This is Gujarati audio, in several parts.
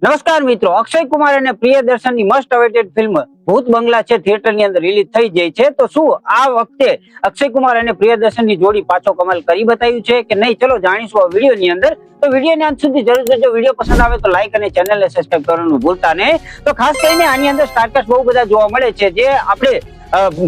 નમસ્કાર મિત્રો, અક્ષય કુમાર અને પ્રિયદર્શનની મસ્ટ અવેટેડ ફિલ્મ ભૂત બંગલા છે થિયેટરની અંદર રિલીઝ થઈ જાય છે. તો શું આ વખતે અક્ષય કુમાર અને પ્રિયદર્શનની જોડી પાછો કમાલ કરી બતાવ્યું છે કે નહીં? ચલો જાણીશું આ વિડીયોની અંદર. તો વિડીયોને અંત સુધી જરૂર કરજો. વિડીયો પસંદ આવે તો લાઈક અને ચેનલને સબસ્ક્રાઇબ કરવાનું ભૂલતા નહીં. તો ખાસ કરીને આની અંદર સ્ટારકાસ્ટ બહુ બધા જોવા મળે છે. જે આપણે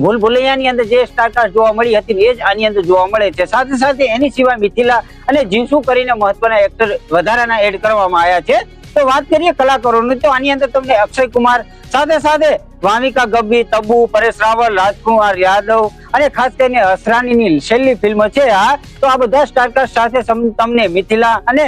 ભૂલ ભુલૈયાની અંદર જે સ્ટારકાસ્ટ જોવા મળી હતી એ જ આની અંદર જોવા મળે છે. સાથે સાથે એની સિવાય મિથિલા અને જીસુ કરીને મહત્વના એક્ટર વધારાના એડ કરવામાં આવ્યા છે. તો વાત કરીએ કલાકારોની, તો આની અંદર તમને અક્ષય કુમાર સાથે સાથે ભાવિકા ગબ્બી, તબ્બુ, પરેશ રાવલ, રાજકુમાર યાદવ અને ખાસ કરીને હસરાનીની છેલ્લી ફિલ્મ છે આ. તો આ બધા સ્ટારકાસ્ટ સાથે તમને મિથિલા અને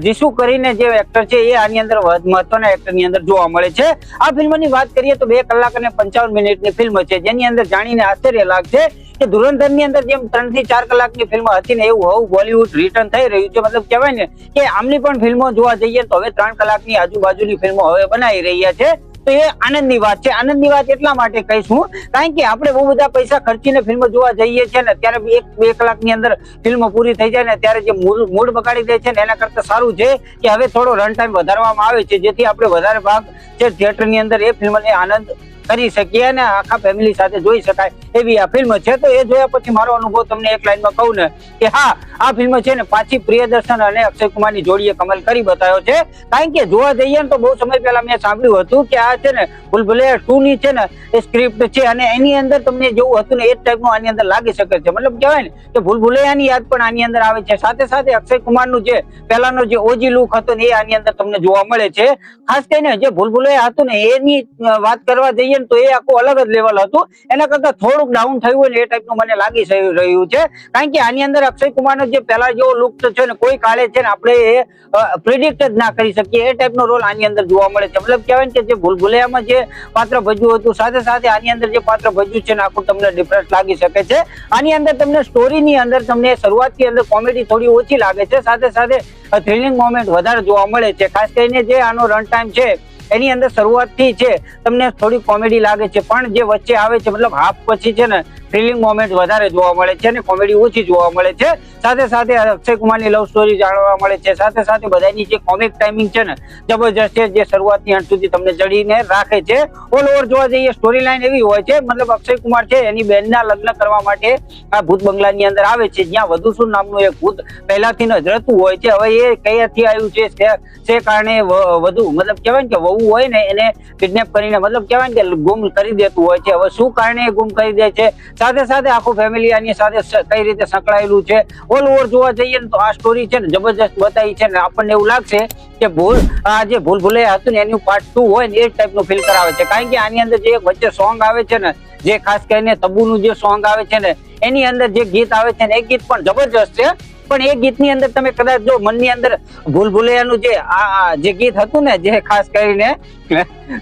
જીસુ કરીને જે એક્ટર છે એ આની અંદર મહત્વના એક્ટરની અંદર જોવા મળે છે. આ ફિલ્મની વાત કરીએ તો 2 કલાક અને 55 મિનિટની ફિલ્મ છે, જેની અંદર જાણીને આશ્ચર્ય લાગશે કે ધુરંધરની અંદર જેમ 3 થી 4 કલાકની ફિલ્મ હતી ને એવું હવે બોલિવૂડ રિટર્ન થઈ રહ્યું છે. મતલબ કહેવાય ને કે આમની પણ ફિલ્મો જોવા જઈએ તો હવે 3 કલાકની આજુબાજુની ફિલ્મો હવે બનાવી રહ્યા છે. તો એ આનંદની વાત છે. આનંદની વાત એટલા માટે કહીશું કારણ કે આપણે બહુ બધા પૈસા ખર્ચીને ફિલ્મ જોવા જઈએ છીએ ને ત્યારે 1-2 કલાકની અંદર ફિલ્મ પૂરી થઈ જાય ને ત્યારે જે મૂડ બગાડી દે છે ને એના કરતા સારું છે કે હવે થોડો રન ટાઈમ વધારવામાં આવે છે, જેથી આપણે વધારે ભાગ છે થિયેટરની અંદર એ ફિલ્મને આનંદ કરી શકીએ અને આખા ફેમિલી સાથે જોઈ શકાય એવી આ ફિલ્મ છે. તો એ જોયા પછી મારો અનુભવ તમને એક લાઈનમાં કહું ને કે હા, આ ફિલ્મ છે ને પાછી પ્રિયદર્શન અને અક્ષય કુમારની જોડીએ કમાલ કરી બતાવ્યો છે. કારણ કે જોવા જઈએ ને તો બહુ સમય પહેલા મેં સાંભળ્યું હતું કે આ છે ને ભૂલ ભુલૈયા 2 ની છે ને એ સ્ક્રિપ્ટ છે અને એની અંદર તમને જેવું હતું ને એ જ ટાઈપનું આની અંદર લાગી શકે છે. મતલબ કહેવાય ને કે ભૂલ ભુલૈયાની યાદ પણ આની અંદર આવે છે. સાથે સાથે અક્ષય કુમારનું જે પહેલાનો જે ઓજી લુક હતો ને એ આની અંદર તમને જોવા મળે છે. ખાસ કરીને જે ભૂલ ભુલૈયા હતું ને એની વાત કરવા જઈએ તો એ આખું અલગ જ લેવલ હતું. એના કરતા થોડુંક ડાઉન થયું હોય ને એ ટાઈપનું મને લાગી રહ્યું છે. કારણ કે આની અંદર અક્ષય કુમારનો જે પહેલા જેવો લુક છે ને કોઈ કાળે છે ને આપણે એ પ્રિડિક્ટ જ ના કરી શકીએ એ ટાઈપનો રોલ આની અંદર જોવા મળે છે. મતલબ કહેવાય ને કે જે ભૂલ ભુલૈયામાં જે પાત્ર ભજ્યું હતું સાથે સાથે આની અંદર જે પાત્ર ભજ્યું છે ને આખું તમને ડિફરન્સ લાગી શકે છે. આની અંદર તમને સ્ટોરીની અંદર તમને શરૂઆતની અંદર કોમેડી થોડી ઓછી લાગે છે, સાથે સાથે થ્રિલિંગ મોમેન્ટ વધારે જોવા મળે છે. ખાસ કરીને જે આનો રન ટાઈમ છે એની અંદર શરૂઆતથી છે તમને થોડી કોમેડી લાગે છે, પણ જે વચ્ચે આવે છે મતલબ હાફ પછી છે ને થ્રિલિંગ મોમેન્ટ વધારે જોવા મળે છે અને કોમેડી ઓછી જોવા મળે છે. સાથે સાથે અક્ષય કુમારની લવ સ્ટોરી જાણવા મળે છે. સાથે સાથે બધાની જે કોમિક ટાઈમિંગ છે ને જબરજસ્ત છે, જે શરૂઆતથી અંત સુધી તમને જડીને રાખે છે. ઓલ ઓવર જોવા જઈએ સ્ટોરી લાઈન એવી હોય છે, મતલબ અક્ષય કુમાર છે એની બહેનના લગ્ન કરવા માટે આ ભૂત બંગલાની અંદર આવે છે, જ્યાં વધુસુર નામનું એક ભૂત પહેલાથી જ રહેતું હોય છે. હવે એ કયાથી આવ્યું છે કારણે વધુ મતલબ કહેવાય ને કે વહુ હોય ને એને કિડનેપ કરીને મતલબ કહેવાય ને કે ગુમ કરી દેતું હોય છે. હવે શું કારણે ગુમ કરી દે છે, સાથે સાથે આખું ફેમિલી આની સાથે કઈ રીતે સંકળાયેલું છે. ઓલ ઓવર જોવા જઈએ ને તો આ સ્ટોરી છે ને જબરજસ્ત બતાવી છે ને આપણને એવું લાગશે કે આ જે ભૂલ ભુલૈયા હતું ને એનું પાર્ટ 2 હોય ને એ ટાઈપનું ફીલ કરાવે છે. કારણ કે આની અંદર જે વચ્ચે સોંગ આવે છે ને, જે ખાસ કરીને તબ્બુનું જે સોંગ આવે છે ને એની અંદર જે ગીત આવે છે ને એ ગીત પણ જબરજસ્ત છે. પણ એ ગીતની અંદર તમે કદાચ જો મનની અંદર ભૂલ ભુલૈયાનું જે ગીત હતું ને જે ખાસ કરીને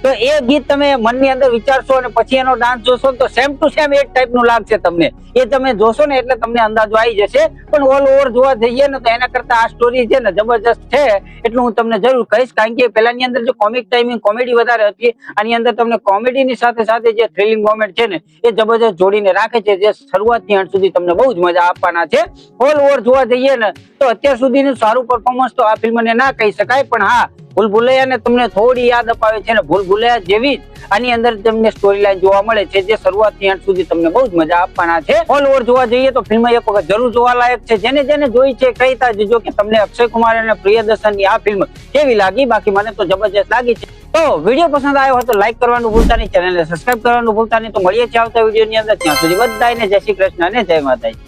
તો એ ગીત તમે મનની અંદર વિચારશો અને પછી એનો ડાન્સ જોશો તો સેમ ટુ સેમ એ ટાઈપનું લાગશે તમને. એ તમે જોશો ને એટલે તમને અંદાજો આવી જશે. પણ ઓલ ઓવર જોવા જઈએ ને તો એના કરતા આ સ્ટોરી છે ને જબરજસ્ત છે એટલું હું તમને જરૂર કહીશ. કારણ કે પહેલાની અંદર જે કોમિક ટાઈમિંગ કોમેડી વધારે હતી, આની અંદર તમને કોમેડીની સાથે સાથે જે થ્રિલિંગ મોમેન્ટ છે ને એ જબરજસ્ત જોડીને રાખે છે, જે શરૂઆતથી અંત સુધી તમને બહુ જ મજા આપવાના છે. ઓલ ઓવર જોવા જઈએ ને તો અત્યાર સુધીનું સારું પરફોર્મન્સ તો આ ફિલ્મને ના કહી શકાય, પણ હા ભૂલ ભુલૈયાને તમને થોડી યાદ અપાવે છે ને ભૂલ ભુલૈયા જેવી જ આની અંદર તમને સ્ટોરી લાઈન જોવા મળે છે, જે શરૂઆતથી અંત સુધી તમને બહુ જ મજા આપવાના છે. ઓલ ઓવર જોવા જઈએ તો ફિલ્મ એક વખત જરૂર જોવા લાયક છે. જેને જોઈ છે કહીતા જજો કે તમને અક્ષય કુમાર અને પ્રિયદર્શનની આ ફિલ્મ કેવી લાગી. બાકી મને તો જબરજસ્ત લાગી છે. તો વિડીયો પસંદ આવ્યો હોય તો લાઈક કરવાનું ભૂલતા નહીં, ચેનલને સબસ્ક્રાઇબ કરવાનું ભૂલતા નહીં. તો મળીએ છીએ આવતા વિડીયોની અંદર. ત્યાં સુધી બધાને જય શ્રી કૃષ્ણ અને જય માતાજી.